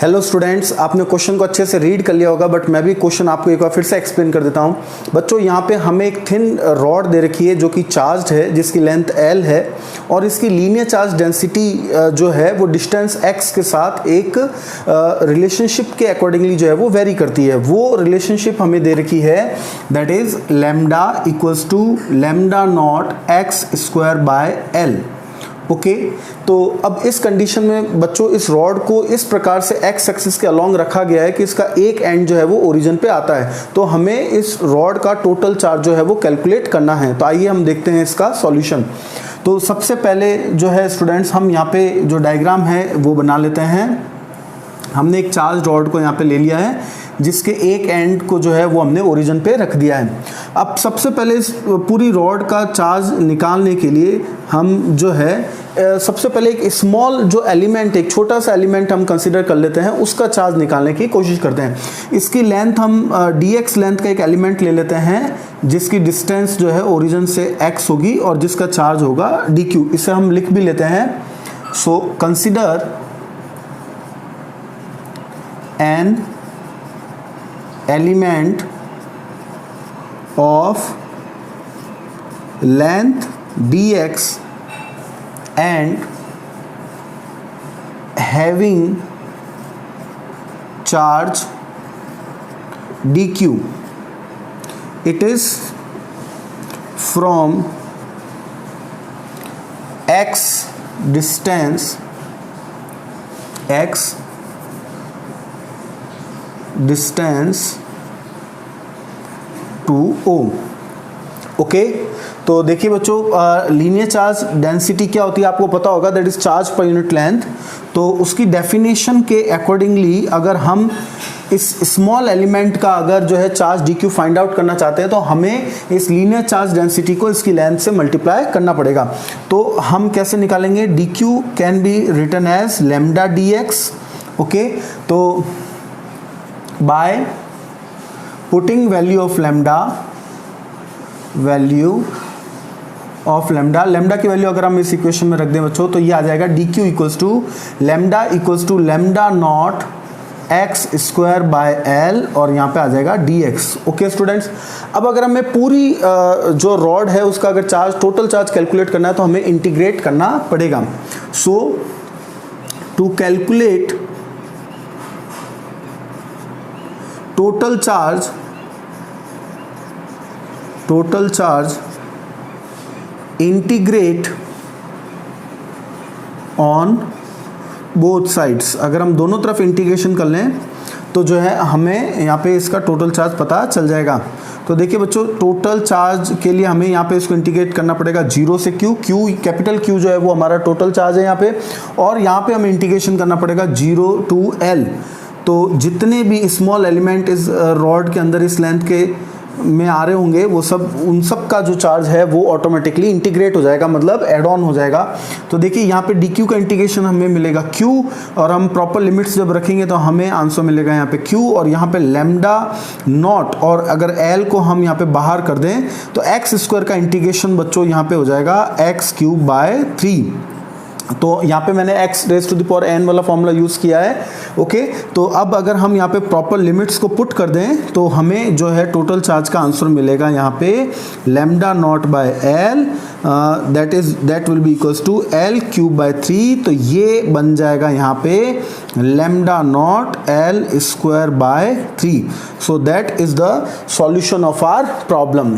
Hello students, आपने question को अच्छे से रीड कर लिया होगा, बट मैं भी क्वेश्चन आपको एक बार फिर से एक्सप्लेन कर देता हूं। बच्चों, यहाँ पे हमें एक थिन रॉड दे रखी है जो कि चार्ज्ड है, जिसकी लेंथ L है और इसकी लीनियर चार्ज डेंसिटी जो है वो डिस्टेंस x के साथ एक रिलेशनशिप के अकॉर्डिंगली जो है वो वेरी करती है। वो रिलेशनशिप हमें दे रखी है, that is lambda equals to lambda not x square by L। Okay, तो अब इस कंडीशन में बच्चों इस रॉड को इस प्रकार से एक्स एक्सिस के अलोंग रखा गया है कि इसका एक एंड जो है वो ओरिजिन पे आता है। तो हमें इस रॉड का टोटल चार्ज जो है वो कैलकुलेट करना है। तो आइए हम देखते हैं इसका सॉल्यूशन। तो सबसे पहले जो है स्टूडेंट्स, हम यहाँ पे जो डायग्राम है वो बना लेते हैं। हमने एक चार्ज रॉड को यहाँ पे ले लिया है जिसके एक एंड को जो है वो हमने ओरिजिन पे रख दिया है। अब सबसे पहले इस पूरी रॉड का चार्ज निकालने के लिए हम जो है सबसे पहले एक स्मॉल जो एलिमेंट, एक छोटा सा एलिमेंट हम कंसीडर कर लेते हैं, उसका चार्ज निकालने की कोशिश करते हैं। इसकी लेंथ हम dx लेंथ का एक एलिमेंट ले लेते हैं जिसकी डिस्टेंस जो है ओरिजिन से x होगी और जिसका चार्ज होगा dq। इसे हम लिख भी लेते हैं। So consider N element of length dx and having charge dq. It is from x distance to O। Okay, तो देखिए बच्चों, लीनियर चार्ज डेंसिटी क्या होती है आपको पता होगा, that is charge per unit length. तो उसकी डेफिनेशन के अकॉर्डिंगली अगर हम इस स्मॉल एलिमेंट का अगर जो है चार्ज dq फाइंड आउट करना चाहते हैं तो हमें इस लीनियर चार्ज डेंसिटी को इसकी लेंथ से मल्टीप्लाई करना पड़ेगा। तो हम कैसे निकालेंगे? dq can be written as lambda dx। Okay, तो by putting value of lambda lambda की वैल्यू अगर हम इस इक्वेशन में रख दें बच्चों तो ये आ जाएगा dq equals to lambda not x square by L और यहाँ पे आ जाएगा dx। ओके स्टूडेंट्स, अब अगर हमें पूरी जो रॉड है उसका अगर चार्ज, टोटल चार्ज कैलकुलेट करना है तो हमें इंटीग्रेट करना पड़ेगा। So to calculate total charge integrate on both sides। अगर हम दोनों तरफ इंटीग्रेशन कर लें तो जो है हमें यहाँ पे इसका टोटल चार्ज पता चल जाएगा। तो देखिए बच्चों, टोटल चार्ज के लिए हमें यहाँ पे इसको इंटीग्रेट करना पड़ेगा 0 से Q, कैपिटल Q जो है वो हमारा टोटल चार्ज है यहाँ पे, और यहाँ पे हमें इंटीग्रेशन करना पड़ेगा 0 टू L। तो जितने भी स्मॉल एलिमेंट इस रॉड के अंदर इस लेंथ के में आ रहे होंगे वो सब, उन सब का जो चार्ज है वो ऑटोमेटिकली इंटीग्रेट हो जाएगा, मतलब एड ऑन हो जाएगा। तो देखिए यहाँ पे dq का इंटीग्रेशन हमें मिलेगा q, और हम प्रॉपर लिमिट्स जब रखेंगे तो हमें आंसर मिलेगा यहाँ पे q, और यहाँ पे लैम्डा नॉट, और अगर l को हम यहाँ पे बाहर कर दें तो x स्क्वायर का इंटीग्रेशन बच्चों यहाँ पे हो जाएगा x³ बाय 3। तो यहाँ पे मैंने x raise to the power n वाला फॉर्मूला यूज़ किया है। ओके, तो अब अगर हम यहाँ पे प्रॉपर लिमिट्स को पुट कर दें तो हमें जो है टोटल चार्ज का आंसर मिलेगा यहाँ पे lambda not by L, that will be equals to L³ by 3। तो ये बन जाएगा यहाँ पे lambda not L square by 3। So that is the solution of our problem.